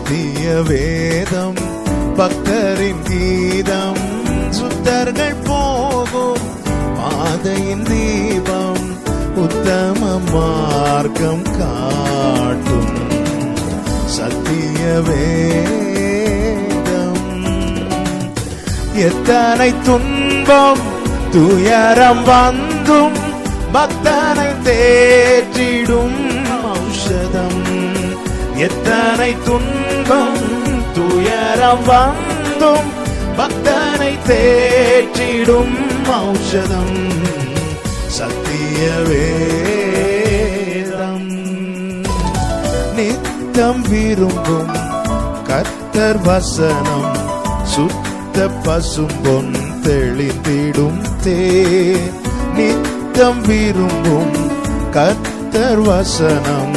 சத்திய வேதம் பக்தரின் கீதம், சுத்தர்கள் போகும் பாதையின் தீபம், உத்தம மார்க்கம் காட்டும் சத்திய வேதம். எத்தனை துன்பம் துயரம் வந்தும் பக்தனை தேற்றிடும் ஔஷதம். எத்தனை துன்பம் துயரம் வந்தும் பக்தனை தேற்றிடும் ஔஷதம் சத்திய வேதம். நித்தம் விரும்பும் கர்த்தர் வசனம், சுத்த பசும்பொன் தெளிந்திடும் தேன். நித்தம் விரும்பும் கர்த்தர் வசனம்,